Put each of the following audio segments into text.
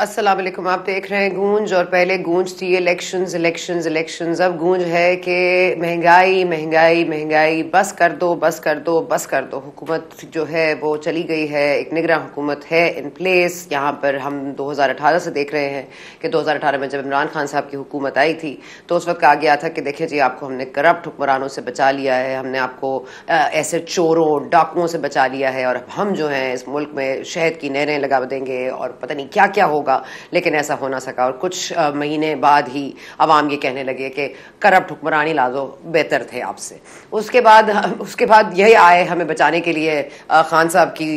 अस्सलाम वालेकुम। आप देख रहे हैं गूंज, और पहले गूंज थी इलेक्शंस इलेक्शंस इलेक्शंस। अब गूंज है कि महंगाई महंगाई महंगाई, बस कर दो बस कर दो बस कर दो। हुकूमत जो है वो चली गई है, एक निगरान हुकूमत है इन प्लेस। यहाँ पर हम 2018 से देख रहे हैं कि 2018 में जब इमरान खान साहब की हुकूमत आई थी तो उस वक्त कहा गया था कि देखिए जी, आपको हमने करप्ट हुक्मरानों से बचा लिया है, हमने आपको ऐसे चोरों डाकुओं से बचा लिया है, और हम जो है इस मुल्क में शहद की नहरें लगा देंगे और पता नहीं क्या क्या होगा। लेकिन ऐसा हो ना सका, और कुछ महीने बाद ही अवाम ये कहने लगे कि करप्ट हुक्मरानी ला दो, बेहतर थे आपसे। उसके बाद यही आए हमें बचाने के लिए खान साहब की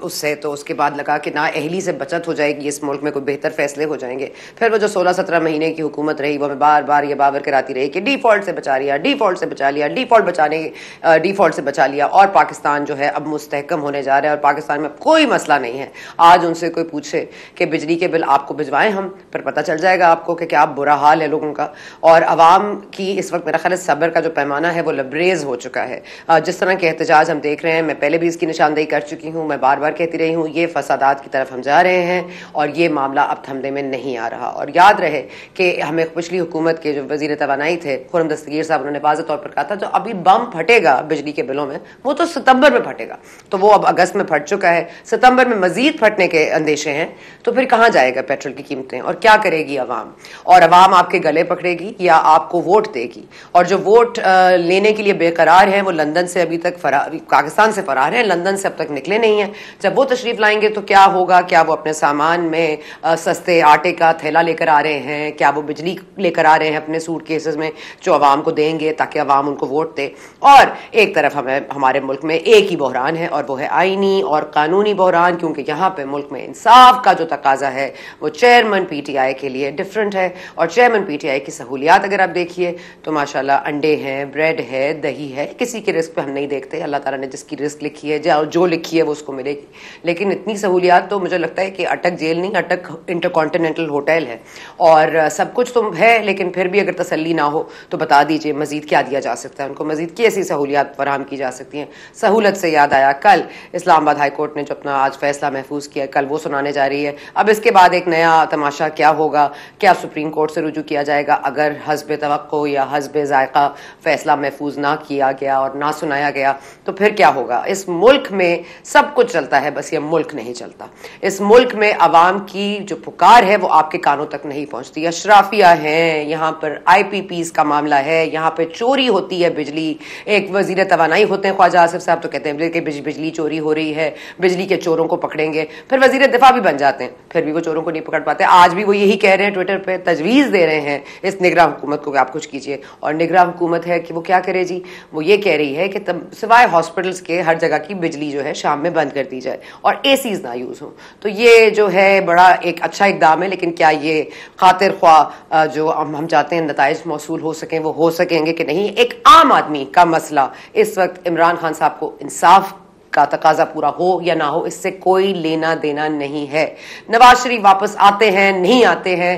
उससे, तो उसके बाद लगा कि ना अहली से बचत हो जाएगी, इस मुल्क में कोई बेहतर फैसले हो जाएंगे। फिर वो जो 16-17 महीने की हुकूमत रही वो हमें बार बार ये बावर कराती रही कि डिफॉल्ट से बचा लिया, डिफॉल्ट से बचा लिया, डिफॉल्ट से बचा लिया, और पाकिस्तान जो है अब मुस्तहकम होने जा रहा है और पाकिस्तान में कोई मसला नहीं है। आज उनसे कोई पूछे कि बिजली के बिल आपको भिजवाएं हम, पर पता चल जाएगा आपको कि क्या बुरा हाल है लोगों का। और अवाम की इस वक्त मेरा ख्याल है सब्र का जो पैमाना है वो लबरेज हो चुका है। जिस तरह के एहतजाज हम देख रहे हैं, मैं पहले भी इसकी निशानदेही कर चुकी हूँ, मैं बार बार कहती रही हूँ, ये फसादात की तरफ हम जा रहे हैं और ये मामला अब थमने में नहीं आ रहा। और याद रहे कि हमें पिछली हुकूमत के जो वजीर तवानाई थे खुर्रम दस्तगीर साहब, उन्होंने वाज़ेह तौर पर कहा था जो अभी बम फटेगा बिजली के बिलों में वो तो सितंबर में फटेगा, तो वो अब अगस्त में फट चुका है, सितंबर में मजीद फटने के अंदेशे हैं। तो फिर कहाँ जाएगा पेट्रोल की कीमतें, और क्या करेगी अवाम? और अवाम आपके गले पकड़ेगी या आपको वोट देगी? और जो वोट लेने के लिए बेकरार हैं वो लंदन से अभी तक पाकिस्तान से फरार हैं, लंदन से अब तक निकले नहीं हैं। जब वो तशरीफ लाएंगे तो क्या होगा? क्या वो अपने सामान में सस्ते आटे का थैला लेकर आ रहे हैं? क्या वो बिजली लेकर आ रहे हैं अपने सूट केसेस में जो अवाम को देंगे ताकि अवाम उनको वोट दे? और एक तरफ हमारे मुल्क में एक ही बहरान है और वो है आईनी और कानूनी बहरान, क्योंकि यहाँ पे मुल्क में इंसाफ का जो तकाजा है वो चेयरमैन पीटीआई के लिए डिफरेंट है। और चेयरमैन पीटीआई की सहूलियात अगर आप देखिए तो माशाल्लाह अंडे हैं, ब्रेड है, दही है, किसी के रिस्क पे हम नहीं देखते। अल्लाह ताला ने जिसकी रिस्क लिखी है, जो लिखी है वो उसको मिलेगी। लेकिन इतनी सहूलियात तो मुझे लगता है कि अटक जेल नहीं, अटक इंटरकॉन्टिनेंटल होटल है। और सब कुछ तो है, लेकिन फिर भी अगर तसल्ली ना हो तो बता दीजिए मजीद क्या दिया जा सकता है, उनको मजीद कैसी सहूलियात फराहम की जा सकती हैं। सहूलत से याद आया, कल इस्लामाबाद हाई कोर्ट ने जो अपना आज फैसला महफूज किया, कल वो सुनाने जा रही है। अब इसके बाद एक नया तमाशा क्या होगा? क्या सुप्रीम कोर्ट से रुजू किया जाएगा अगर हस्बे तवक्को या हस्बे जायका फैसला महफूज ना किया गया और ना सुनाया गया तो फिर क्या होगा? इस मुल्क में सब कुछ चलता है, बस ये मुल्क नहीं चलता। इस मुल्क में अवाम की जो पुकार है वो आपके कानों तक नहीं पहुंचती। अशराफिया हैं, यहाँ पर IPPs का मामला है, यहाँ पे चोरी होती है बिजली। एक वजीर तवानाई होते हैं ख्वाजा आसिफ साहब, तो कहते हैं कि बिजली चोरी हो रही है, बिजली के चोरों को पकड़ेंगे। फिर वजीर दिफा भी बन जाते हैं, फिर भी वो चोरों को नहीं पकड़ पाते। आज भी वो यही कह रहे हैं, ट्विटर पे तजवीज़ दे रहे हैं इस निगरान हुकूमत को कि आप कुछ कीजिए। और निगरान हुकूमत है कि वो क्या करे जी? वो ये कह रही है कि सिवाय हॉस्पिटल्स के हर जगह की बिजली जो है शाम में बंद कर दी जाए और ACs ना यूज़ हो। तो ये जो है बड़ा एक अच्छा इकदाम है, लेकिन क्या ये खातिर ख्वाह जो हम चाहते हैं नताइज मौसूल हो सकें वो हो सकेंगे कि नहीं? एक आम आदमी का मसला इस वक्त इमरान खान साहब को इंसाफ का तकाजा पूरा हो या ना हो, इससे कोई लेना देना नहीं है। नवाज शरीफ वापस आते हैं नहीं आते हैं,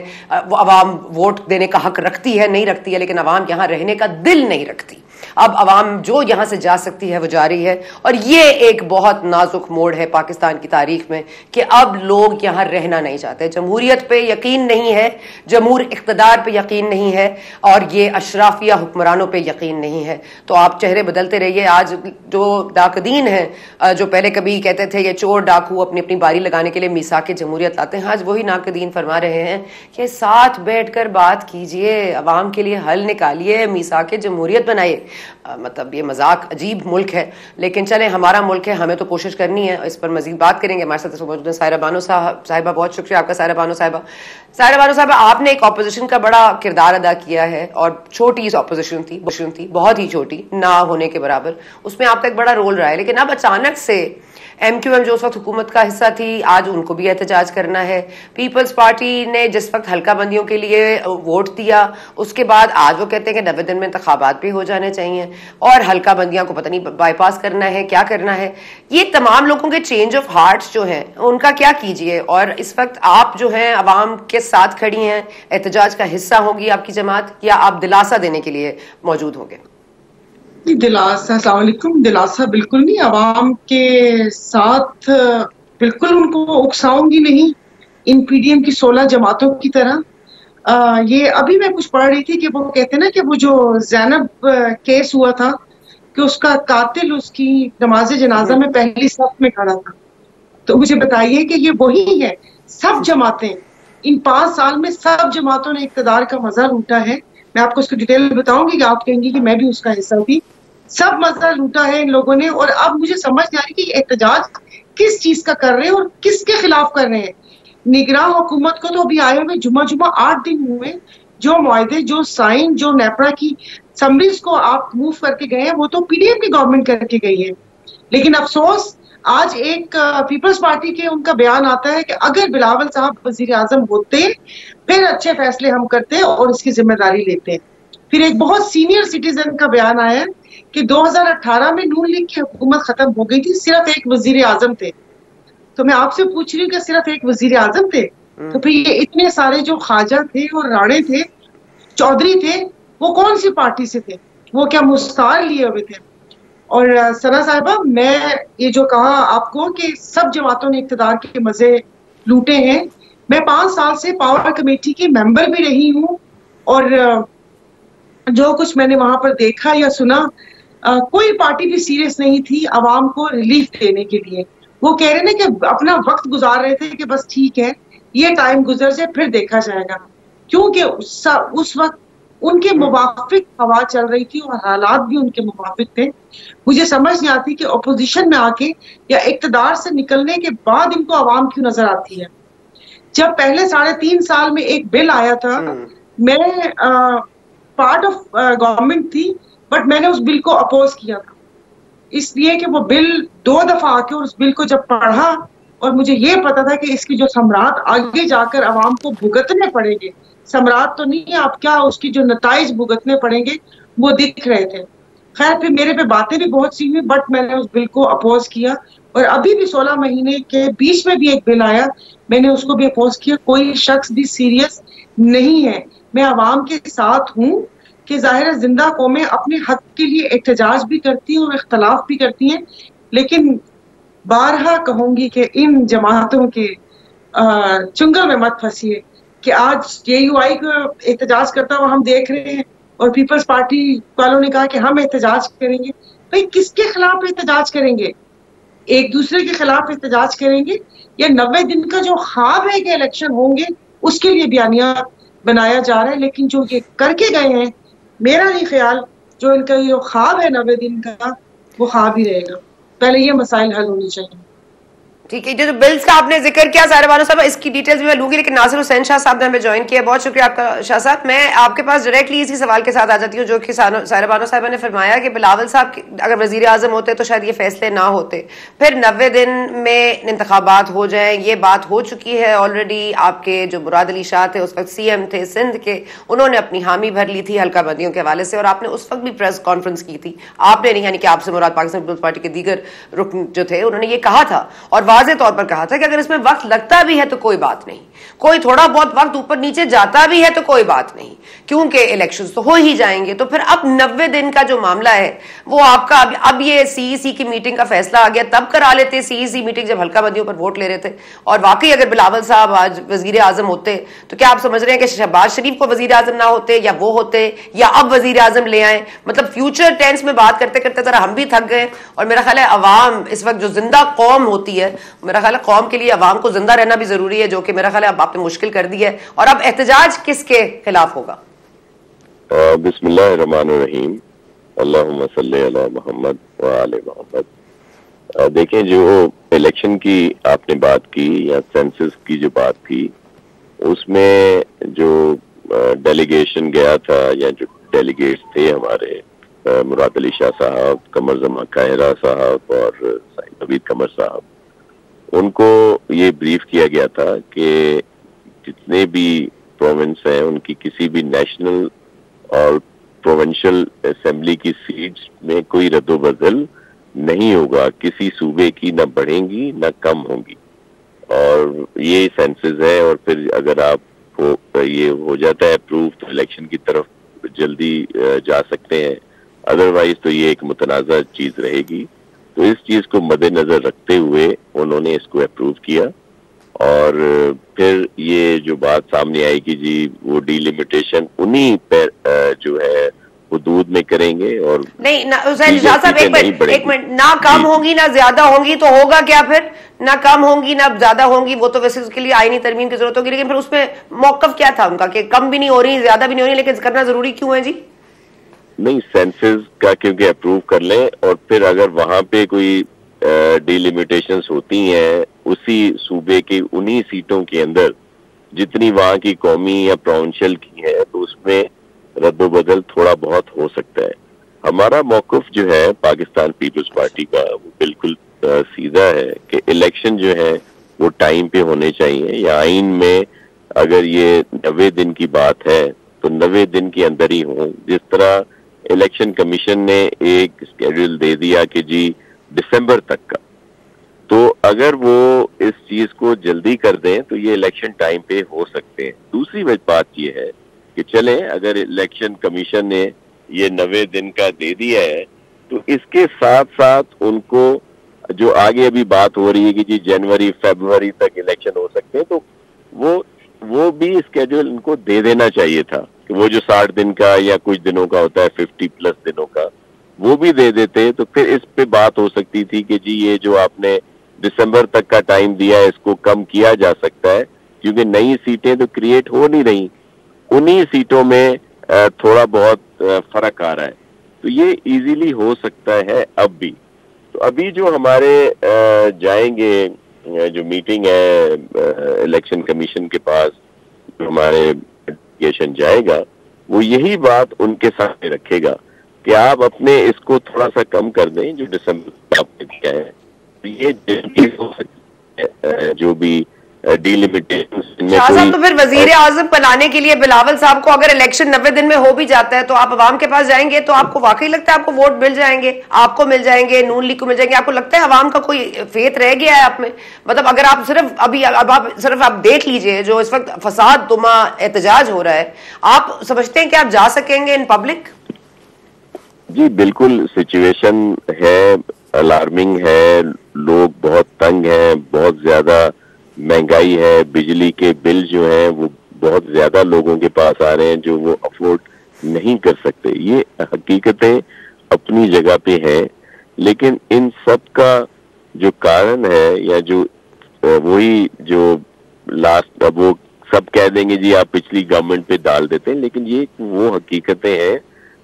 वो अवाम वोट देने का हक रखती है नहीं रखती है, लेकिन अवाम यहां रहने का दिल नहीं रखती। अब अवाम जो यहां से जा सकती है वो जा रही है, और ये एक बहुत नाजुक मोड़ है पाकिस्तान की तारीख में कि अब लोग यहां रहना नहीं चाहते। जमहूरियत पे यकीन नहीं है, जमहूर इख्तदार पे यकीन नहीं है, और ये अशराफिया हुक्मरानों पे यकीन नहीं है। तो आप चेहरे बदलते रहिए। आज जो डाकदीन है, जो पहले कभी कहते थे ये चोर डाकू अपनी अपनी बारी लगाने के लिए मीसाक जमहूरियत लाते हैं, आज वही नाकदीन फरमा रहे हैं कि साथ बैठकर बात कीजिए, अवाम के लिए हल निकालिए, मीसाक जमहूरियत बनाइए। मतलब ये मजाक, अजीब मुल्क है, लेकिन चले हमारा मुल्क है, हमें तो कोशिश करनी है। इस पर मजीद बात करेंगे। हमारे साथ मौजूद है सायरा बानो साहिबा। बहुत शुक्रिया आपका सायरा बानो साहिबा। सायरा बानो साहिबा, आपने एक ऑपोजिशन का बड़ा किरदार अदा किया है, और छोटी ऑपोजिशन थी, बहुत ही छोटी, ना होने के बराबर। उसमें आपका एक बड़ा रोल रहा है, लेकिन अब अचानक से MQM जो उस वक्त हुकूमत का हिस्सा थी, आज उनको भी एहतजाज करना है। पीपल्स पार्टी ने जिस वक्त हल्का बंदियों के लिए वोट दिया, उसके बाद आज वो कहते हैं कि 90 दिन में इंतखाबात भी हो जाने चाहिए और हल्का बंदियां को पता नहीं बाईपास करना है, क्या करना है। ये तमाम लोगों के चेंज ऑफ हार्ट्स जो हैं उनका क्या कीजिए? और इस वक्त आप जो हैं अवाम के साथ खड़ी हैं, एहतजाज का हिस्सा होगी आपकी जमात, या आप दिलासा देने के लिए मौजूद होंगे? दिलासा, अस्सलाम वालेकुम। दिलासा बिल्कुल नहीं, आवाम के साथ बिल्कुल उनको उकसाऊंगी नहीं, इन पीडीएम की 16 जमातों की तरह। ये अभी मैं कुछ पढ़ रही थी कि वो कहते हैं ना कि वो जो जैनब केस हुआ था कि उसका कातिल उसकी नमाज जनाजा में पहली सफ में खड़ा था। तो मुझे बताइए कि ये वही है। सब जमातें इन 5 साल में सब जमातों ने इक्तदार का मजा लूटा है। मैं आपको उसकी डिटेल बताऊंगी कि आप कहेंगे कि मैं भी उसका हिस्सा थी। सब मजा लूटा है इन लोगों ने। और अब मुझे समझ नहीं आ रही कि एहतजाज किस चीज का कर रहे हैं और किसके खिलाफ कर रहे हैं। निगरान हुकूमत को तो अभी आए हुए जुमा 8 दिन हुए। जो मुआहदे, जो साइन, जो नेपरा की समरीज को आप मूव करके गए हैं वो तो पीडीएम की गवर्नमेंट करके गई है। लेकिन अफसोस आज एक पीपल्स पार्टी के उनका बयान आता है कि अगर बिलावल साहब वजीर आजम होते फिर अच्छे फैसले हम करते और इसकी जिम्मेदारी लेते। फिर एक बहुत सीनियर सिटीजन का बयान आया कि 2018 में नून लीग की हुकूमत खत्म हो गई थी, सिर्फ एक वजीर आजम थे। तो मैं आपसे पूछ रही हूँ कि सिर्फ एक वजीर आजम थे, तो फिर ये इतने सारे जो ख्वाजा थे और राणे थे, चौधरी थे, वो कौन सी पार्टी से थे? वो क्या मुस्तार लिए हुए थे? और सना साहिबा, मैं ये जो कहा आपको कि सब जमातों ने इक्तदार के मजे लूटे हैं, मैं 5 साल से पावर कमेटी की मेंबर भी रही हूँ और जो कुछ मैंने वहां पर देखा या सुना, कोई पार्टी भी सीरियस नहीं थी आवाम को रिलीफ देने के लिए। वो कह रहे ना कि अपना वक्त गुजार रहे थे कि बस ठीक है ये टाइम गुजर जाए फिर देखा जाएगा, क्योंकि उस वक्त उनके मुवाफिक हवा चल रही थी और हालात भी उनके मुवाफिक थे। मुझे समझ नहीं आती कि अपोजिशन में आके या इक्तदार से निकलने के बाद इनको आवाम क्यों नजर आती है। जब पहले 3.5 साल में एक बिल आया था, मैं पार्ट ऑफ गवर्नमेंट थी, बट मैंने उस बिल को अपोज किया था, इसलिए कि वो बिल 2 दफा आके उस बिल को जब पढ़ा और मुझे ये पता था कि इसकी जो सम्राट आगे जाकर आवाम को भुगतने पड़ेंगे, सम्राट तो नहीं आप क्या, उसकी जो नताइज भुगतने पड़ेंगे वो दिख रहे थे। खैर फिर मेरे पे बातें भी बहुत सी हुई, बट मैंने उस बिल को अपोज किया और अभी भी 16 महीने के बीच में भी एक बिल आया, मैंने उसको भी अपोज किया। कोई शख्स भी सीरियस नहीं है। मैं आवाम के साथ हूँ कि जाहिर जिंदा कौमें अपने हक के लिए एहतजाज भी करती हैं और इख्तलाफ भी करती हैं, लेकिन बारहा कहूंगी कि इन जमातों के चुंगल में मत फंसिए कि आज जेयूआई को एहतजाज करता हुआ हम देख रहे हैं और पीपल्स पार्टी वालों ने कहा कि हम एहतजाज करेंगे। भाई किसके खिलाफ एहतजाज करेंगे? एक दूसरे के खिलाफ एहतजाज करेंगे या 90 दिन का जो ख्वाब है कि इलेक्शन होंगे उसके लिए बयानिया बनाया जा रहा है? लेकिन जो ये करके गए हैं, मेरा नहीं ख्याल जो इनका ये ख्वाब है 90 दिन का वो ख्वाब ही रहेगा। पहले ये मसाइल हल होनी चाहिए। ठीक है, जो बिल्स का आपने जिक्र किया सारे बानो साहब, इसकी डिटेल्स भी मैं लूंगी, लेकिन नासिर हुसैन शाह साहब ने हमें ज्वाइन किया। बहुत शुक्रिया आपका शाह साहब। मैं आपके पास डायरेक्टली इसी सवाल के साथ आ जाती हूँ जो कि सारे बानो साहब ने फरमाया कि बिलावल साहब अगर वजीर आजम होते तो शायद ये फैसले ना होते, फिर 90 दिन में इंतखाबात हो जाए। ये बात हो चुकी है ऑलरेडी। आपके जो मुराद अली शाह थे उस वक्त सीएम थे सिंध के, उन्होंने अपनी हामी भर ली थी हल्का बंदियों के हवाले से और आपने उस वक्त भी प्रेस कॉन्फ्रेंस की थी। आपने नहीं, यानी कि आपसे मुराद पाकिस्तान पीपल्स पार्टी के दीगर रुकन जो थे उन्होंने ये कहा था और वाज़ेह तौर पर कहा था कि अगर इसमें वक्त लगता भी है तो कोई बात नहीं, कोई थोड़ा बहुत वक्त ऊपर नीचे जाता भी है तो कोई बात नहीं, क्योंकि इलेक्शंस तो हो ही जाएंगे। तो फिर अब 90 दिन का जो मामला है वो आपका अब ये सीईसी की मीटिंग का फैसला आ गया, तब करा लेते सीईसी मीटिंग जब हल्का बंदियों पर वोट ले रहे थे। और वाकई अगर बिलावल साहब आज वजीर आजम होते तो क्या आप समझ रहे हैं कि शहबाज शरीफ को वजीर आजम ना होते या वो होते या अब वजीर आजम ले आए? मतलब फ्यूचर टेंस में बात करते करते जरा हम भी थक गए। और मेरा ख्याल है अवाम इस वक्त जो जिंदा कौम होती है, मेरा ख्याल है कौम के लिए अवाम को जिंदा रहना भी जरूरी है, जो कि मेरा ख्याल है अब आपने मुश्किल कर दी है। और अब एहतजाज किसके खिलाफ होगा? बिस्मिल्लाहिर्रहमानिर्रहीम, अल्लाहुम्मा सल्ली अला मुहम्मद व आले मुहम्मद। देखें, जो इलेक्शन की आपने बात की या सेंसस की जो बात थी, उसमें जो डेलीगेशन गया था या जो डेलीगेट्स थे हमारे मुराद अली शाह साहब, कमर जमा कायरा साहब और नवीद कमर साहब, उनको ये ब्रीफ किया गया था कि जितने भी प्रोविंस हैं उनकी किसी भी नेशनल और प्रोविंशियल असेंबली की सीट्स में कोई रद्दोबदल नहीं होगा, किसी सूबे की न बढ़ेंगी न कम होंगी। और ये सेंसस है और फिर अगर आपको ये हो जाता है अप्रूव तो इलेक्शन की तरफ जल्दी जा सकते हैं, अदरवाइज तो ये एक मुतनाज़ा चीज रहेगी। तो इस चीज को मद्देनजर रखते हुए उन्होंने इसको अप्रूव किया और फिर ये जो बात सामने आई कि जी वो डिलिमिटेशन उन्हीं पर जो है हुदूद में करेंगे और नहीं ना शाह साहब, एक मिनट, ना कम होंगी ना ज्यादा होंगी तो होगा क्या फिर? ना कम होंगी ना ज्यादा होंगी, वो तो वैसे उसके लिए आईनी तरमीम की जरूरत होगी, लेकिन फिर उसमें मौकफ क्या था उनका कि कम भी नहीं हो रही ज्यादा भी नहीं हो रही, लेकिन करना जरूरी क्यों है जी? नहीं, सेंसस का क्योंकि अप्रूव कर लें और फिर अगर वहां पे कोई डिलिमिटेशंस होती हैं उसी सूबे की उन्हीं सीटों के अंदर जितनी वहां की कौमी या प्रोविंशियल की है, तो उसमें रद्दोबदल थोड़ा बहुत हो सकता है। हमारा मौक़िफ़ जो है पाकिस्तान पीपल्स पार्टी का वो बिल्कुल सीधा है कि इलेक्शन जो है वो टाइम पे होने चाहिए, या आइन में अगर ये 90 दिन की बात है तो 90 दिन के अंदर ही हो। जिस तरह इलेक्शन कमीशन ने एक स्केड्यूल दे दिया कि जी दिसंबर तक का, तो अगर वो इस चीज को जल्दी कर दें तो ये इलेक्शन टाइम पे हो सकते हैं। दूसरी बात ये है कि चले अगर इलेक्शन कमीशन ने ये 90 दिन का दे दिया है तो इसके साथ साथ उनको जो आगे अभी बात हो रही है कि जी जनवरी फरवरी तक इलेक्शन हो सकते हैं, तो वो भी स्केड्यूल इनको दे देना चाहिए था कि वो जो 60 दिन का या कुछ दिनों का होता है 50+ दिनों का, वो भी दे देते तो फिर इस पे बात हो सकती थी कि जी ये जो आपने दिसंबर तक का टाइम दिया है इसको कम किया जा सकता है, क्योंकि नई सीटें तो क्रिएट हो नहीं रही, उन्हीं सीटों में थोड़ा बहुत फर्क आ रहा है, तो ये इजीली हो सकता है अब भी। तो अभी जो हमारे जाएंगे जो मीटिंग है इलेक्शन कमीशन के पास, जो हमारे डेलीगेशन जाएगा वो यही बात उनके सामने रखेगा कि आप अपने इसको थोड़ा सा कम कर दें जो दिसंबर आपने दिया है, तो ये जल्दी हो सकती है जो भी डिलिमिटेशन। शाह साहब, तो फिर वजीर आजम बनाने के लिए बिलावल साहब को अगर इलेक्शन 90 दिन में हो भी जाता है तो आप अवाम के पास जाएंगे तो आपको वाकई लगता है आपको वोट मिल जाएंगे, आपको मिल जाएंगे, नून लीग को मिल जाएंगे? आपको लगता है अवाम का कोई फेथ रह गया है आप में? मतलब अगर आप सिर्फ अभी अब आप सिर्फ आप देख लीजिए जो इस वक्त फसाद दुमा एहतजाज हो रहा है, आप समझते हैं कि आप जा सकेंगे इन पब्लिक? जी बिल्कुल, सिचुएशन है, अलार्मिंग है, लोग बहुत तंग हैं, बहुत ज्यादा महंगाई है, बिजली के बिल जो है वो बहुत ज्यादा लोगों के पास आ रहे हैं जो वो अफोर्ड नहीं कर सकते। ये हकीकतें अपनी जगह पे हैं, लेकिन इन सब का जो कारण है या जो वही जो लास्ट, अब वो सब कह देंगे जी आप पिछली गवर्नमेंट पे डाल देते हैं, लेकिन ये वो हकीकतें हैं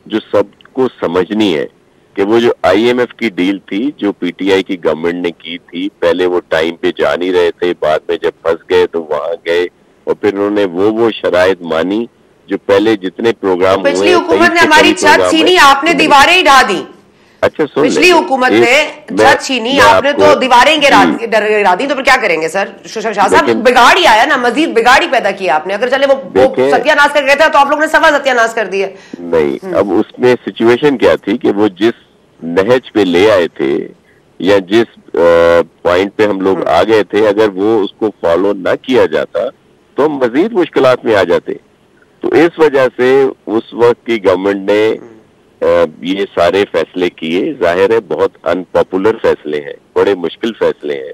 जो सबको समझनी है कि वो जो IMF की डील थी जो PTI की गवर्नमेंट ने की थी, पहले वो टाइम पे जा नहीं रहे थे, बाद में जब फंस गए तो वहां गए और फिर उन्होंने वो शराइत मानी जो पहले जितने प्रोग्राम हुए। पिछली हुकूमत ने हमारी छत छीनी, आपने दीवारें ही ढा दी। अच्छा सुन, पिछली हुकूमत ने छत छीनी, आपने तो दीवारें गिरा दी, तो फिर क्या करेंगे सर? शाह साहब, बिगाड़ ही आया ना, मजीद बिगाड़ ही पैदा किया आपने। अगर चले वो सत्यानाश कर गए थे तो आप लोगों ने सवा सत्यानाश कर दिया। नहीं, अब उसमें सिचुएशन क्या थी कि वो जिस नहज पे ले आए थे या जिस पॉइंट पे हम लोग आ गए थे, अगर वो उसको फॉलो ना किया जाता तो हम मजीद मुश्किलात में आ जाते। तो इस वजह से उस वक्त की गवर्नमेंट ने ये सारे फैसले किए। जाहिर है बहुत अनपॉपुलर फैसले हैं, बड़े मुश्किल फैसले हैं,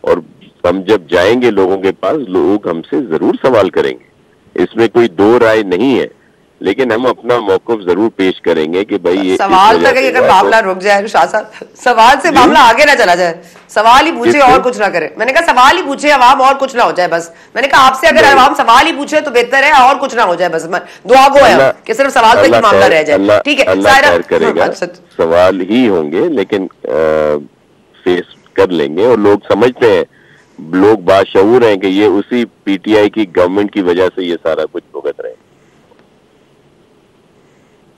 और हम जब जाएंगे लोगों के पास लोग हमसे जरूर सवाल करेंगे, इसमें कोई दो राय नहीं है, लेकिन हम अपना मौक़िफ़ जरूर पेश करेंगे कि भाई ये सवाल तक अगर मामला रुक जाए शाह साहब, सवाल से मामला आगे ना चला जाए, सवाल ही पूछे और कुछ ना करे। मैंने कहा सवाल ही पूछे अवाम और कुछ ना हो जाए बस। मैंने कहा आपसे अगर अवाम सवाल ही पूछे तो बेहतर है और कुछ ना हो जाए बस। दुआ गो है कि सिर्फ सवाल तक ही मामला रह जाए। ठीक है, अल्लाह खैर करेगा, सवाल ही होंगे लेकिन फेस कर लेंगे, और लोग समझते हैं, लोग बाशऊर हैं कि ये उसी PTI की गवर्नमेंट की वजह से ये सारा कुछ भुगत रहे हैं।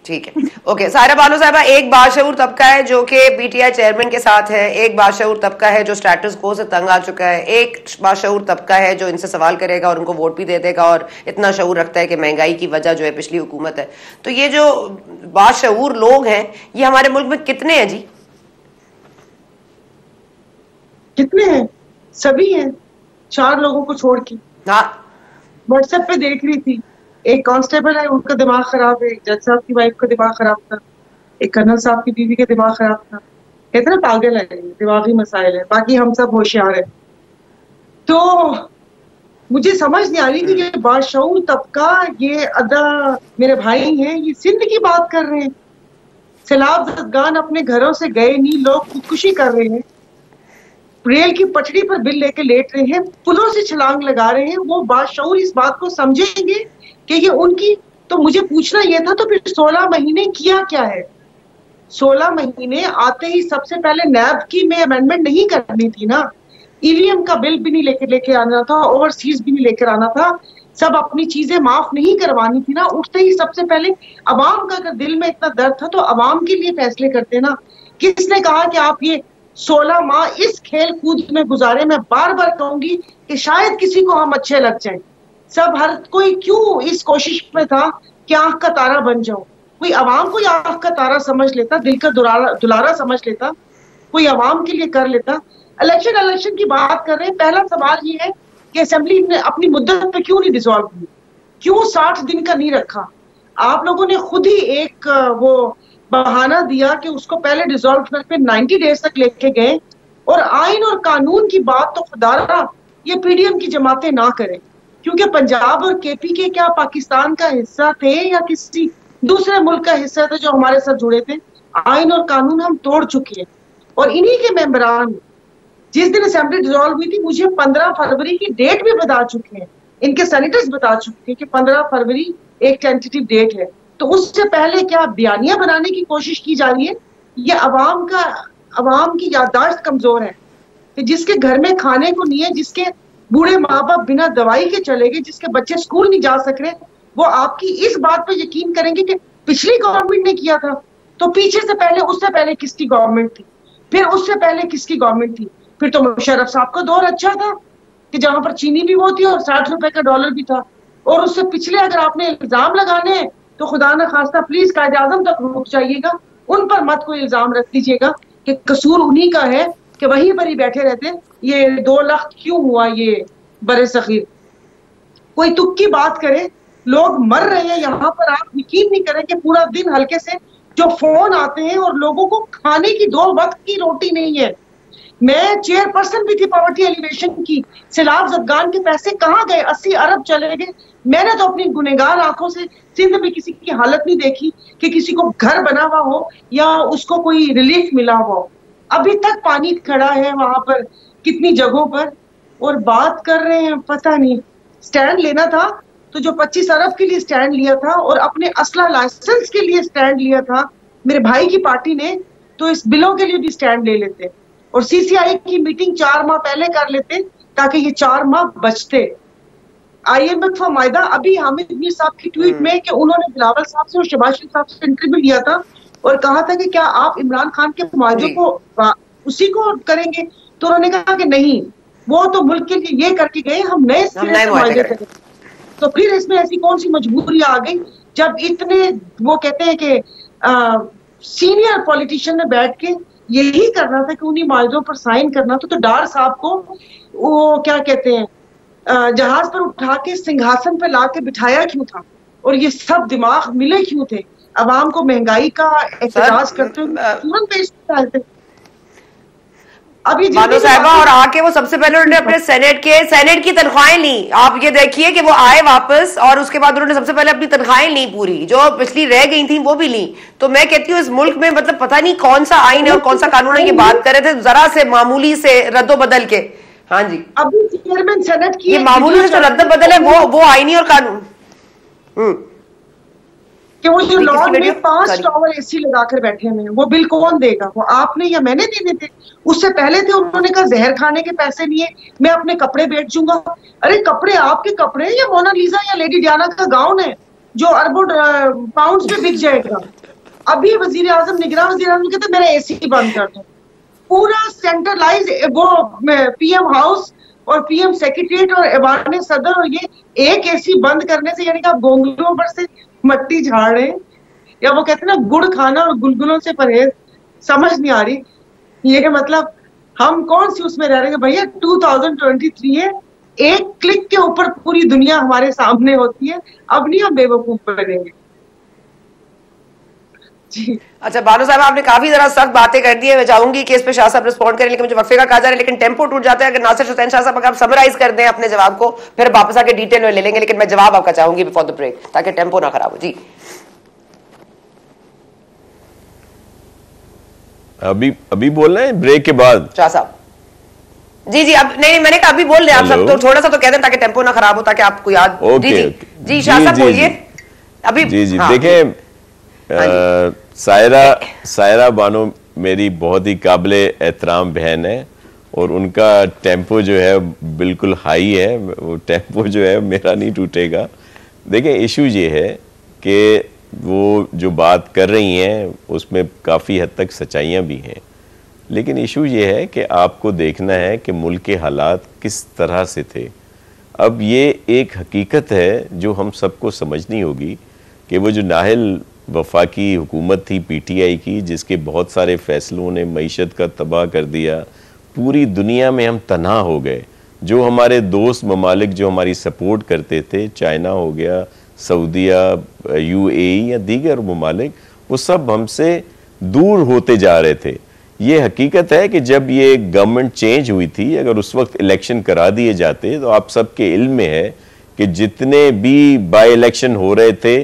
ठीक है, ओके। सायरा बानो साहबा, एक बाशऊर तबका है जो कि PTI चेयरमैन के साथ है, एक बाशऊर तबका है जो स्टेटस को से तंग आ चुका है, एक बाशऊर तबका है जो इनसे सवाल करेगा और उनको वोट भी दे देगा और इतना शऊर रखता है कि महंगाई की वजह जो है पिछली हुकूमत है। तो ये जो बाशऊर लोग हैं ये हमारे मुल्क में कितने हैं जी? कितने हैं? सभी हैं, 4 लोगों को छोड़ के। हाँ, व्हाट्सएप पे देख रही थी, एक कांस्टेबल है उनका दिमाग खराब है, एक जज साहब की वाइफ का दिमाग खराब था, एक कर्नल साहब की बीवी का दिमाग खराब था। इतना पागल है, दिमागी मसाइल है, बाकी हम सब होशियार हैं। तो मुझे समझ नहीं आ रही कि ये बाशऊर तबका, ये अदा मेरे भाई हैं, ये सिंध की बात कर रहे हैं। सैलाब ज़दगान अपने घरों से गए नहीं, लोग खुदकुशी कर रहे हैं, रेल की पटड़ी पर बिल लेके लेट रहे हैं, पुलों से छलांग लगा रहे हैं। वो बाशऊर इस बात को समझेंगे कि ये उनकी, तो मुझे पूछना ये था तो फिर 16 महीने किया क्या है? 16 महीने आते ही सबसे पहले नैब की में अमेंडमेंट नहीं करनी थी ना, ईवीएम का बिल भी नहीं लेके आना था, ओवरसीज भी नहीं लेकर आना था, सब अपनी चीजें माफ नहीं करवानी थी ना। उठते ही सबसे पहले अवाम का अगर दिल में इतना दर्द था तो अवाम के लिए फैसले करते ना। किसने कहा कि आप ये 16 माह इस खेल कूद में गुजारे? मैं बार बार कहूंगी कि शायद किसी को हम अच्छे लग जाएं। सब हर कोई क्यों इस कोशिश में था कि आंख का तारा बन जाओ? कोई अवाम को आंख का तारा समझ लेता, दिल का दुलारा समझ लेता, कोई अवाम के लिए कर लेता। इलेक्शन की बात कर रहे हैं। पहला सवाल ये है कि असेंबली ने अपनी मुद्दत पे क्यों नहीं डिसॉल्व की? क्यों 60 दिन का नहीं रखा? आप लोगों ने खुद ही एक वो बहाना दिया कि उसको पहले डिसॉल्व करके 90 डेज तक लेके गए। और आइन और कानून की बात तो खुदारा ये पीडीएम की जमातें ना करें, क्योंकि पंजाब और केपी के क्या पाकिस्तान का हिस्सा थे या किसी दूसरे मुल्क का हिस्सा थे जो हमारे साथ जुड़े थे? आइन और कानून हम तोड़ चुके हैं। और इन्हीं के मेंबरान जिस दिन असेंबली डिसॉल्व हुई थी, मुझे 15 फरवरी की डेट भी बता चुके हैं, इनके सेनेटर्स बता चुके हैं कि 15 फरवरी एक टेंटेटिव डेट है। तो उससे पहले क्या बयानियां बनाने की कोशिश की जा रही है? ये अवाम की याददाश्त कमजोर है कि जिसके घर में खाने को नहीं है, जिसके बूढ़े माँ बाप बिना दवाई के चले गए, जिसके बच्चे स्कूल नहीं जा सक रहे, वो आपकी इस बात पे यकीन करेंगे कि पिछली गवर्नमेंट ने किया था। तो पीछे से पहले, उससे पहले किसकी गवर्नमेंट थी, फिर उससे पहले किसकी गवर्नमेंट थी? फिर तो मुशर्रफ साहब का दौर अच्छा था कि जहां पर चीनी भी वो थी और 60 रुपए का डॉलर भी था। और उससे पिछले अगर आपने इल्जाम लगाने हैं तो खुदा न खास्ता प्लीज कायदे आजम तक रुक जाइएगा, उन पर मत कोई इल्जाम रख दीजिएगा कि कसूर उन्हीं का है कि वहीं पर ही बैठे रहते। ये 2 लाख क्यों हुआ ये बरे सखीर? कोई तुक की बात करे, लोग मर रहे हैं यहाँ पर। आप यकीन नहीं करें कि पूरा दिन हल्के से जो फोन आते हैं और लोगों को खाने की 2 वक्त की रोटी नहीं है। मैं चेयरपर्सन भी थी पॉवर्टी एलिवेशन की। सैलाब ज़दगान के पैसे कहाँ गए? 80 अरब चले गए। मैंने तो अपनी गुनहगार आंखों से सिंध में किसी की हालत नहीं देखी कि किसी को घर बना हुआ हो या उसको कोई रिलीफ मिला हो। अभी तक पानी खड़ा है वहां पर कितनी जगहों पर, और बात कर रहे हैं पता नहीं। स्टैंड लेना था तो जो 25 अरब के लिए स्टैंड लिया था और अपने असला लाइसेंस के लिए स्टैंड लिया था मेरे भाई की पार्टी ने, तो इस बिलों के लिए भी स्टैंड ले लेते और सीसीआई की मीटिंग 4 माह पहले कर लेते ताकि ये 4 माह बचते। IMF फॉर मायदा, अभी हामिद मीर साहब की ट्वीट में कि उन्होंने बिलावल साहब से और शहबाज शरीफ साहब से इंटरव्यू लिया था और कहा था कि क्या आप इमरान खान के मुआवजे को उसी को करेंगे? तो उन्होंने कहा कि नहीं, वो तो मुल्क के लिए ये करके गए, हम नए सिरे से मुआवजे करेंगे। तो फिर इसमें ऐसी कौन सी मजबूरी आ गई जब इतने, वो कहते हैं कि सीनियर पॉलिटिशियन ने बैठ के यही करना था कि उन्हीं मुआवजों पर साइन करना था। तो डार साहब को वो क्या कहते हैं, जहाज पर उठा के सिंहासन पे ला के बिठाया क्यों था? और ये सब दिमाग मिले क्यों थे? अवाम को महंगाई का एहतजाज करते हुए तुरंत पेश डालते। अभी बानो साहिबा और आके वो सबसे पहले उन्होंने अपने सेनेट की तनख्वाहें ली। आप ये देखिए कि वो आए वापस और उसके बाद उन्होंने सबसे पहले अपनी तनख्वाहें ली, पूरी जो पिछली रह गई थी वो भी ली। तो मैं कहती हूँ इस मुल्क में मतलब पता नहीं कौन सा आइन है और कौन सा कानून है, ये बात कर रहे थे जरा से मामूली से रद्दो बदल के। हाँ जी, अभी चेयरमैन सेनेट की ये मामूली से रद्दो बदल है, वो आईनी और कानून कि वो जो लॉन में 5 टॉवर एसी लगाकर बैठे हुए हैं, वो बिल कौन देगा? वो आपने या मैंने देने थे? उससे पहले थे उन्होंने कहा जहर खाने के पैसे लिए मैं अपने कपड़े बेचूंगा। अरे कपड़े आपके कपड़े या मोनालिसा या लेडी डियाना का गाउन है जो अरबों पाउंड्स पे बिक जाएगा? अभी वजीर आजम, निगरान वजीर आजम कहते मेरा एसी बंद कर दो। पूरा सेंट्रलाइज वो PM हाउस और PM सेक्रेटरिएट और ऐवान सदर, और ये एक एसी बंद करने से यानी कि आप गोंगलुओं पर से मट्टी झाड़ रहे, या वो कहते हैं ना गुड़ खाना और गुलगुलों से परहेज। समझ नहीं आ रही ये मतलब हम कौन सी उसमें रह रहे हैं भैया? 2023 है, एक क्लिक के ऊपर पूरी दुनिया हमारे सामने होती है। अब नहीं हम बेवकूफ बनेंगे। जी। अच्छा बानो साहब, आपने काफी जरा सख्त बातें कर दी है, मैं चाहूंगी कि इस पे शाह साहब रिस्पॉन्ड करें, लेकिन मुझे वक्फे का कहा जा रहा है, लेकिन टेम्पो टूट जाता है। अगर नासिर हुसैन शाह साहब अगर आप समराइज कर दें अपने जवाब को, फिर वापस आके डिटेल में ले लेंगे, लेकिन मैं जवाब आपका चाहूंगी बिफोर द ब्रेक, ताकि टेम्पो ना खराब हो। जी अभी बोल रहे हैं ब्रेक के बाद शाह साहब? जी जी, अब नहीं, मैंने कहा अभी बोल रहे हैं आप सब, तो थोड़ा सा तो कह दें ताकि टेम्पो ना खराब हो, ताकि आपको याद। जी जी जी शाह साहब बोलिए अभी। जी जी देखें, सायरा बानो मेरी बहुत ही काबिल एहतराम बहन है, और उनका टेम्पो जो है बिल्कुल हाई है, वो टेम्पो जो है मेरा नहीं टूटेगा। देखें, इशू ये है कि वो जो बात कर रही हैं उसमें काफ़ी हद तक सच्चाइयाँ भी हैं, लेकिन इशू ये है कि आपको देखना है कि मुल्क के हालात किस तरह से थे। अब ये एक हकीकत है जो हम सबको समझनी होगी कि वो जो नाहल वफाकी हुकूमत थी PTI की, जिसके बहुत सारे फैसलों ने मईशत का तबाह कर दिया, पूरी दुनिया में हम तन्हा हो गए। जो हमारे दोस्त ममालिक जो हमारी सपोर्ट करते थे, चाइना हो गया, सऊदिया, UAE या दीगर ममालिक, वो सब हमसे दूर होते जा रहे थे। ये हकीकत है कि जब ये गवर्नमेंट चेंज हुई थी, अगर उस वक्त इलेक्शन करा दिए जाते तो आप सबके इल्म में है कि जितने भी बाई इलेक्शन हो रहे थे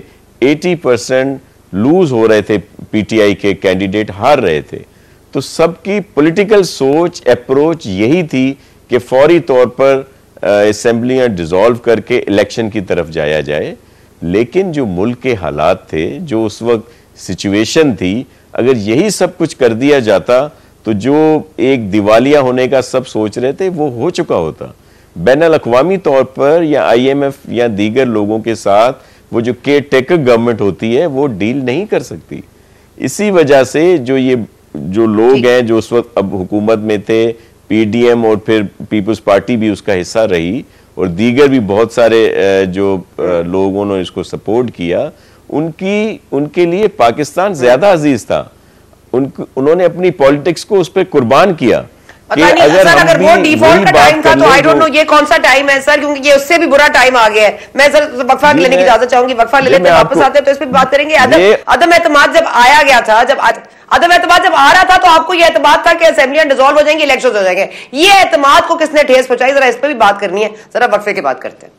80% लूज हो रहे थे, PTI के कैंडिडेट हार रहे थे। तो सबकी पॉलिटिकल सोच, अप्रोच यही थी कि फौरी तौर पर असेंबलियां डिसॉल्व करके इलेक्शन की तरफ जाया जाए। लेकिन जो मुल्क के हालात थे, जो उस वक्त सिचुएशन थी, अगर यही सब कुछ कर दिया जाता तो जो एक दिवालिया होने का सब सोच रहे थे वो हो चुका होता। बैनुल अक़वामी तौर पर या IMF या दीगर लोगों के साथ वो जो केयर टेकर गवर्नमेंट होती है वो डील नहीं कर सकती। इसी वजह से जो लोग हैं जो उस वक्त अब हुकूमत में थे, PDM और फिर पीपल्स पार्टी भी उसका हिस्सा रही, और दीगर भी बहुत सारे जो लोगों ने इसको सपोर्ट किया, उनके लिए पाकिस्तान ज्यादा अजीज था। उन्होंने अपनी पॉलिटिक्स को उस पर कुर्बान किया। अगर वो डिफॉल्ट का टाइम था तो आई डोंट नो ये कौन सा टाइम है सर, क्योंकि ये उससे भी बुरा टाइम आ गया है। मैं सर वक्फा लेने की इजाजत चाहूंगी, वक्फा ले लेते वापस आते तो इस पर बात करेंगे। अदम एतमाद जब आया गया था, अदम एतमाद जब आ रहा था तो आपको ये एतमाद था कि असेंबलियां डिसॉल्व हो जाएंगी, इलेक्शन हो जाएंगे। ये एतमाद को किसने ठेस पहुंचाई, जरा इस पर भी बात करनी है। जरा वक्फे की बात करते हैं।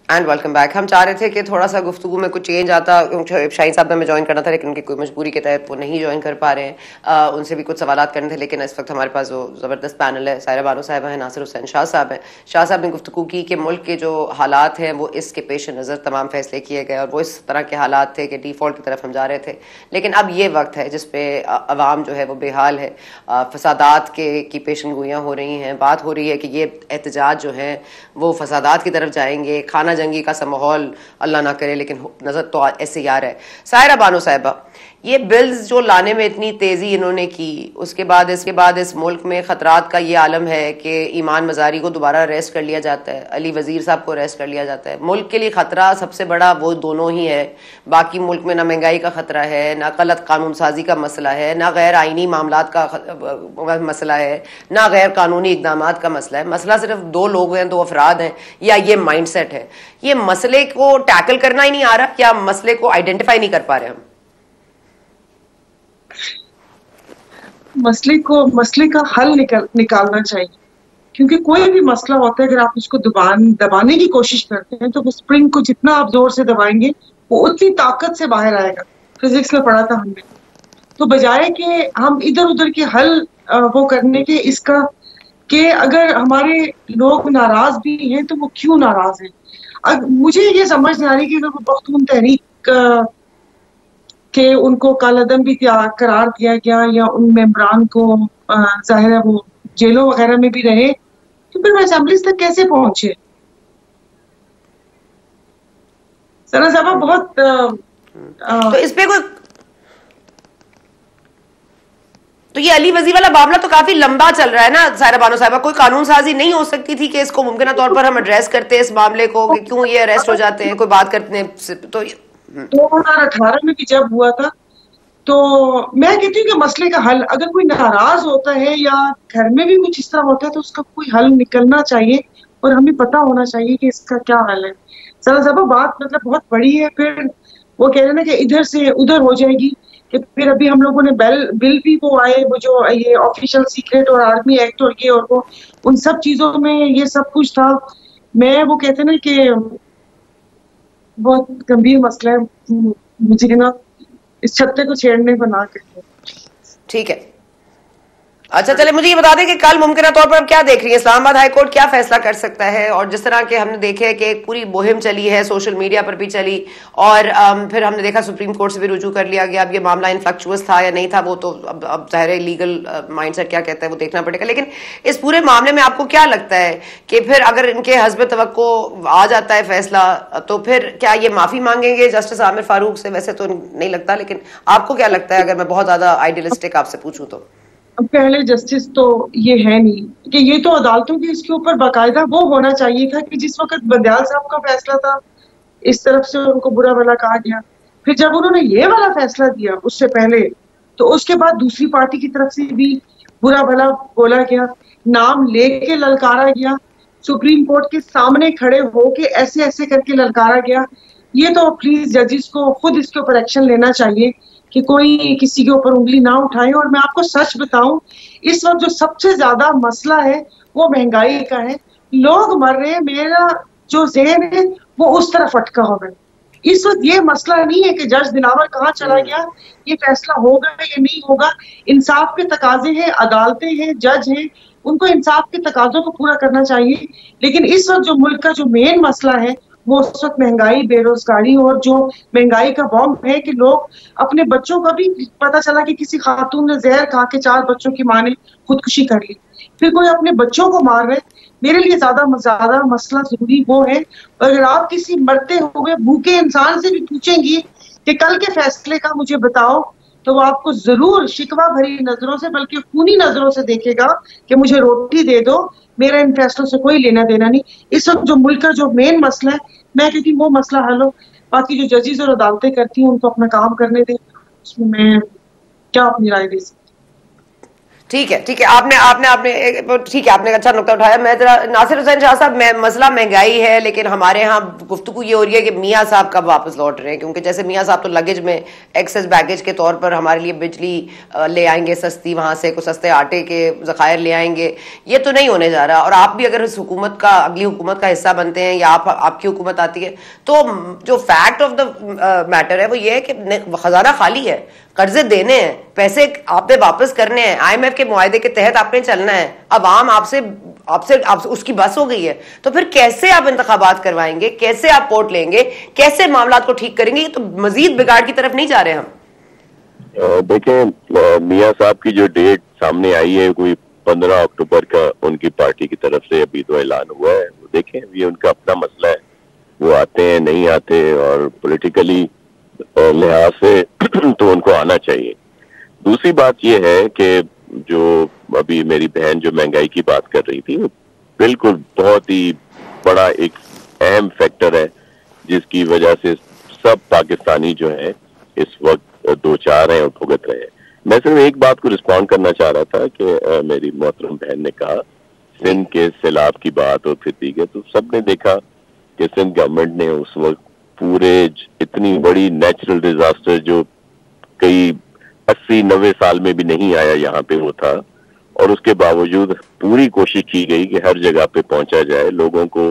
And welcome back. हम चाह रहे थे कि थोड़ा सा गुफ्तगू में कुछ चेंज आता, शाहीन साहब ने हमें ज्वाइन करना था, लेकिन उनकी कोई मजबूरी के तहत वो नहीं ज्वाइन कर पा रहे हैं। उनसे भी कुछ सवालात करने थे, लेकिन इस वक्त हमारे पास वो ज़बरदस्त पैनल है। सायरा बानो साहब हैं, नासिर हुसैन शाह साहब हैं। शाह साहब ने गुफ्तगू की कि मुल्क के जो हालात हैं वो इसके पेश नज़र तमाम फैसले किए गए, और वो इस तरह के हालात थे कि डिफ़ॉल्ट की तरफ हम जा रहे थे। लेकिन अब ये वक्त है जिस पे अवाम जो है वो बेहाल है, फसादात की पेशन गोइयाँ हो रही हैं। बात हो रही है कि ये एहतजाज जो है वो फसादात की तरफ जाएंगे, खाना जंगी का सा माहौल अल्लाह ना करे, लेकिन नजर तो ऐसे ही आ रहा है। सायरा बानो साहिबा, ये बिल्स जो लाने में इतनी तेजी इन्होंने की, उसके बाद इस मुल्क में खतरात का ये आलम है कि ईमान मजारी को दोबारा अरेस्ट कर लिया जाता है, अली वजीर साहब को अरेस्ट कर लिया जाता है। मुल्क के लिए खतरा सबसे बड़ा वो दोनों ही है। बाकी मुल्क में ना महंगाई का खतरा है, ना गलत कानून साजी का मसला है, ना गैर आईनी मामलात का मसला है, ना गैर कानूनी इकदामात का मसला है। मसला सिर्फ दो लोग हैं, दो अफराद हैं, या ये माइंडसेट है। ये मसले को टैकल करना ही नहीं आ रहा, या मसले को आइडेंटिफाई नहीं कर पा रहे हम? मसले का हल निकालना चाहिए, क्योंकि कोई भी मसला होता है अगर आप उसको दबाने की कोशिश करते हैं तो वो स्प्रिंग को जितना आप जोर से दबाएंगे वो उतनी ताकत से बाहर आएगा। फिजिक्स में पढ़ा था हमने। तो बजाय कि हम इधर उधर के हल वो करने के, इसका कि अगर हमारे लोग नाराज भी हैं तो वो क्यों नाराज हैं। मुझे ये समझ नहीं आ रही कि अगर वो पख्तून तहरीक कि उनको कालअदम भी करार दिया गया, या उन मेंबरान को जाहिर है वो जेलों वगैरह में भी रहे, तो फिर वो असेंबलीज तक कैसे पहुंचे? सना साहब बहुत तो इस पे कोई, तो ये अली वजीर वाला मामला तो काफी लंबा चल रहा है ना सायरा बानो साहिबा। कोई कानून साजी नहीं हो सकती थी कि इसको मुमकिन तौर पर हम एड्रेस करते हैं इस मामले को, कि क्यों ये अरेस्ट हो जाते हैं, कोई बात करते हैं तो 2018 में भी जब हुआ था तो मैं कहती हूँ कि मसले का हल, अगर कोई नाराज होता है या घर में भी कुछ इस तरह होता है तो उसका कोई हल निकलना चाहिए और हमें पता होना चाहिए कि इसका क्या हल है। सर बात मतलब बहुत बड़ी है, फिर वो कह रहे हैं ना कि इधर से उधर हो जाएगी, कि फिर अभी हम लोगों ने बिल भी वो आए, वो जो ये ऑफिशियल सीक्रेट और आर्मी एक्ट और ये और वो, उन सब चीजों में ये सब कुछ था। मैं वो कहते हैं ना कि बहुत गंभीर मसला है, मुझे ना इस छत्ते को छेड़ने को ना कहते। ठीक है, अच्छा चले मुझे ये बता दें कि कल मुमकिन तौर पर अब क्या देख रही है, इस्लामाबाद हाई कोर्ट क्या फैसला कर सकता है? और जिस तरह के हमने देखे है कि एक पूरी मुहिम चली है, सोशल मीडिया पर भी चली, और फिर हमने देखा सुप्रीम कोर्ट से भी रुजू कर लिया गया। अब ये मामला इनफ्लक्चुअस था या नहीं था वो तो अब जाहिर है लीगल माइंडसेट क्या कहता है वो देखना पड़ेगा। लेकिन इस पूरे मामले में आपको क्या लगता है कि फिर अगर इनके हस्ब तवक्को आ जाता है फैसला तो फिर क्या ये माफी मांगेंगे जस्टिस आमिर फारूक से? वैसे तो नहीं लगता, लेकिन आपको क्या लगता है अगर मैं बहुत ज्यादा आइडियलिस्टिक आपसे पूछूं तो? पहले जस्टिस तो ये है नहीं कि ये तो अदालतों के इसके ऊपर बाकायदा वो होना चाहिए था कि जिस वक्त बंदयाल साहब का फैसला था इस तरफ से उनको बुरा भला कहा गया, फिर जब उन्होंने ये वाला फैसला दिया उससे पहले तो उसके बाद दूसरी पार्टी की तरफ से भी बुरा भला बोला गया, नाम लेके ललकारा गया, सुप्रीम कोर्ट के सामने खड़े होके ऐसे ऐसे करके ललकारा गया। ये तो प्लीज जजेस को खुद इसके ऊपर एक्शन लेना चाहिए कि कोई किसी के ऊपर उंगली ना उठाए। और मैं आपको सच बताऊं, इस वक्त जो सबसे ज्यादा मसला है वो महंगाई का है। लोग मर रहे हैं, मेरा जो ज़हन है वो उस तरफ अटका हुआ है। इस वक्त ये मसला नहीं है कि जज दिलावर कहाँ चला गया, ये फैसला होगा या नहीं होगा। इंसाफ के तकाजे हैं, अदालतें हैं, जज हैं, उनको इंसाफ के तकाजों को पूरा करना चाहिए। लेकिन इस वक्त जो मुल्क का जो मेन मसला है वो उस वक्त महंगाई, बेरोजगारी, और जो महंगाई का बॉम्ब है कि लोग अपने बच्चों का भी पता चला कि किसी खातून ने जहर खा के 4 बच्चों की माँ ने खुदकुशी कर ली, फिर कोई अपने बच्चों को मार रहे। मेरे लिए ज्यादा मसला जरूरी वो है। अगर आप किसी मरते हुए भूखे इंसान से भी पूछेंगी कि कल के फैसले का मुझे बताओ तो वो आपको जरूर शिकवा भरी नजरों से बल्कि खूनी नजरों से देखेगा कि मुझे रोटी दे दो, मेरा इन फैसलों से कोई लेना देना नहीं। इस वक्त जो मुल्क का जो मेन मसला है, मैं कहती हूँ वो मसला हल हो। बाकी जो जजेस और अदालतें करती हैं उनको अपना काम करने दें, उसमें मैं क्या अपनी राय दे सकती। ठीक है, आपने ठीक है, आपने अच्छा नुकता उठाया। मैं जरा नासिर हुसैन शाह साहब, मसला महंगाई है लेकिन हमारे यहाँ गुफ्तगू ये हो रही है कि मियाँ साहब कब वापस लौट रहे हैं, क्योंकि जैसे मियाँ साहब तो लगेज में एक्सेस बैगेज के तौर पर हमारे लिए बिजली ले आएंगे सस्ती, वहां से कुछ सस्ते आटे के जखायर ले आएंगे, ये तो नहीं होने जा रहा। और आप भी अगर इस हुकूमत का, अगली हुकूमत का हिस्सा बनते हैं या आपकी हुकूमत आती है तो जो फैक्ट ऑफ द मैटर है वो ये है कि खजाना खाली है, कर्जे देने हैं, पैसे आपने वापस करने हैं, IMF के मुआहदे के तहत आपने चलना है। अवाम आपसे उसकी बस हो गई है, तो फिर कैसे आप इंतखाबात करवाएंगे, कैसे आप वोट लेंगे, कैसे मामला को ठीक करेंगे? ये तो मजीद बिगाड़ की तरफ नहीं जा रहे हम। देखें, मियाँ साहब की जो डेट सामने आई है कोई 15 अक्टूबर का उनकी पार्टी की तरफ से अभी तो ऐलान हुआ है। वो देखें, ये उनका अपना मसला है, वो आते हैं नहीं आते, और पॉलिटिकली लिहाज से तो उनको आना चाहिए। दूसरी बात यह है कि जो अभी मेरी बहन जो महंगाई की बात कर रही थी, बिल्कुल बहुत ही बड़ा एक अहम फैक्टर है जिसकी वजह से सब पाकिस्तानी जो है इस वक्त दो चार हैं और भुगत रहे हैं। मैं सिर्फ एक बात को रिस्पॉन्ड करना चाह रहा था कि मेरी मोहतरम बहन ने कहा सिंध के सैलाब की बात और फिर दीगर, तो सबने देखा कि सिंध गवर्नमेंट ने उस वक्त पूरे इतनी बड़ी नेचुरल डिजास्टर जो कई 80-90 साल में भी नहीं आया यहाँ पे वो था, और उसके बावजूद पूरी कोशिश की गई कि हर जगह पे पहुंचा जाए, लोगों को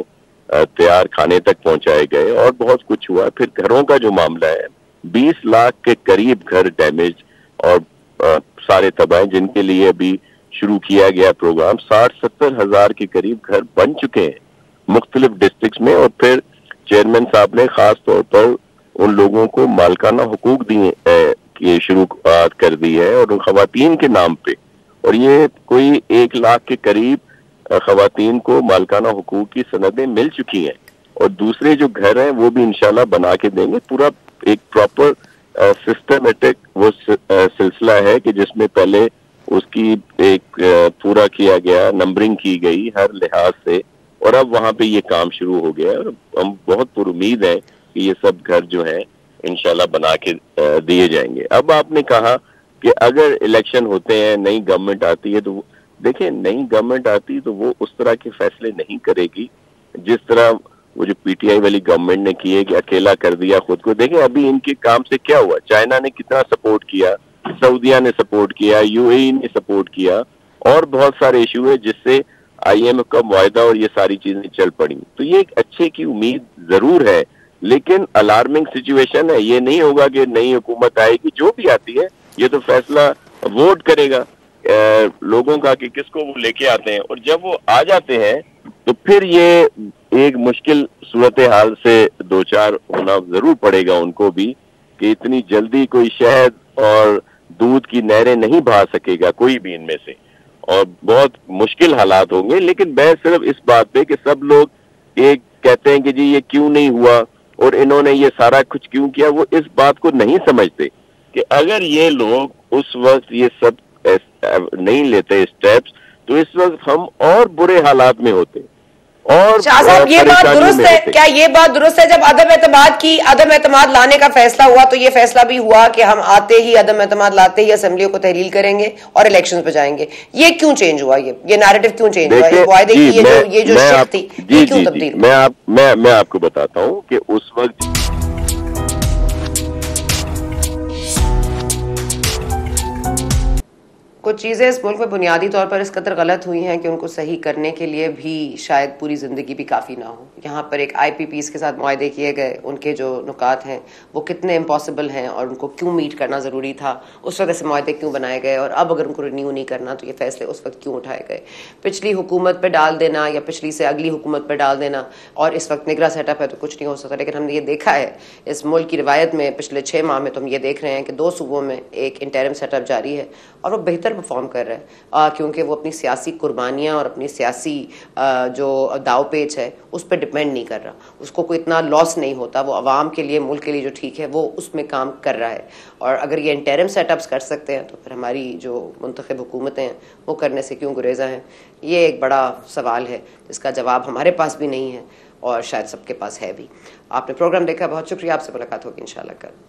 तैयार खाने तक पहुंचाए गए और बहुत कुछ हुआ। फिर घरों का जो मामला है, 20 लाख के करीब घर डैमेज और सारे तबाह, जिनके लिए अभी शुरू किया गया प्रोग्राम। 60-70 हजार के करीब घर बन चुके हैं मुख्तलिफ डिस्ट्रिक्ट में, और फिर चेयरमैन साहब ने खास तौर पर उन लोगों को मालकाना हुकूक दिए ये शुरुआत कर दी है और उन खवातीन के नाम पे, और ये कोई 1 लाख के करीब खवातीन को मालकाना हुकूक की सनदें मिल चुकी हैं, और दूसरे जो घर हैं वो भी इंशाल्लाह बना के देंगे। पूरा एक प्रॉपर सिस्टमेटिक वो सिलसिला है कि जिसमें पहले उसकी एक पूरा किया गया, नंबरिंग की गई हर लिहाज से, और अब वहां पे ये काम शुरू हो गया। और हम बहुत पुरुमीद हैं कि ये सब घर जो है इंशाल्लाह बना के दिए जाएंगे। अब आपने कहा कि अगर इलेक्शन होते हैं, नई गवर्नमेंट आती है, तो देखिए नई गवर्नमेंट आती है तो वो उस तरह के फैसले नहीं करेगी जिस तरह वो जो पीटीआई वाली गवर्नमेंट ने किए कि अकेला कर दिया खुद को। देखिए अभी इनके काम से क्या हुआ, चाइना ने कितना सपोर्ट किया, सऊदिया ने सपोर्ट किया, यूएई ने सपोर्ट किया, और बहुत सारे इशू है जिससे आईएमएफ का मुआहदा और ये सारी चीजें चल पड़ी। तो ये एक अच्छे की उम्मीद जरूर है, लेकिन अलार्मिंग सिचुएशन है। ये नहीं होगा कि नई हुकूमत आएगी, जो भी आती है ये तो फैसला वोट करेगा लोगों का कि किसको वो लेके आते हैं, और जब वो आ जाते हैं तो फिर ये एक मुश्किल सूरत हाल से दो चार होना जरूर पड़ेगा उनको भी, कि इतनी जल्दी कोई शहद और दूध की नहरें नहीं बहा सकेगा कोई भी इनमें से, और बहुत मुश्किल हालात होंगे। लेकिन मैं सिर्फ इस बात पे कि सब लोग एक कहते हैं कि जी ये क्यों नहीं हुआ और इन्होंने ये सारा कुछ क्यों किया, वो इस बात को नहीं समझते कि अगर ये लोग उस वक्त ये सब नहीं लेते स्टेप्स, तो इस वक्त हम और बुरे हालात में होते। और शाह साहब ये बात दुरुस्त है क्या, ये बात दुरुस्त है जब अदम एतमाद लाने का फैसला हुआ तो ये फैसला भी हुआ कि हम आते ही अदम एतमाद लाते ही असेंबलियों को तहलील करेंगे और इलेक्शंस पे जाएंगे। ये क्यों चेंज हुआ, ये नैरेटिव क्यों चेंज हुआ, ये वायदे की ये जो शिफ्ट थी ये क्यों तब्दील? मैं आपको बताता हूँ कि उस वक्त कुछ चीज़ें इस मुल्क में बुनियादी तौर पर इस कदर गलत हुई हैं कि उनको सही करने के लिए भी शायद पूरी ज़िंदगी भी काफ़ी ना हो। यहाँ पर एक IPPs के साथ मुआहदे किए गए, उनके जो नुकात हैं वो कितने इम्पॉसिबल हैं और उनको क्यों मीट करना ज़रूरी था, उस वक्त से मुआहदे क्यों बनाए गए, और अब अगर उनको रिन्यू नहीं करना तो ये फैसले उस वक्त क्यों उठाए गए। पिछली हुकूमत पर डाल देना या पिछली से अगली हुकूमत पर डाल देना, और इस वक्त निगरान सेटअप है तो कुछ नहीं हो सकता। लेकिन हमने ये देखा है इस मुल्क की रिवायत में पिछले 6 माह में, तो हम ये देख रहे हैं कि 2 सूबों में एक इंटरिम सेटअप जारी है और वो बेहतर परफॉर्म कर रहा है, क्योंकि वो अपनी सियासी कुर्बानियां और अपनी सियासी जो दाव पेच है उस पर डिपेंड नहीं कर रहा, उसको कोई इतना लॉस नहीं होता, वो अवाम के लिए मुल्क के लिए जो ठीक है वो उसमें काम कर रहा है। और अगर ये इंटरिम सेटअप्स कर सकते हैं तो फिर हमारी जो मुंतखब हुकूमतें हैं वो करने से क्यों गुरेजा हैं, ये एक बड़ा सवाल है जिसका जवाब हमारे पास भी नहीं है और शायद सबके पास है भी। आपने प्रोग्राम देखा, बहुत शुक्रिया, आपसे मुलाकात होगी इंशाल्लाह कल।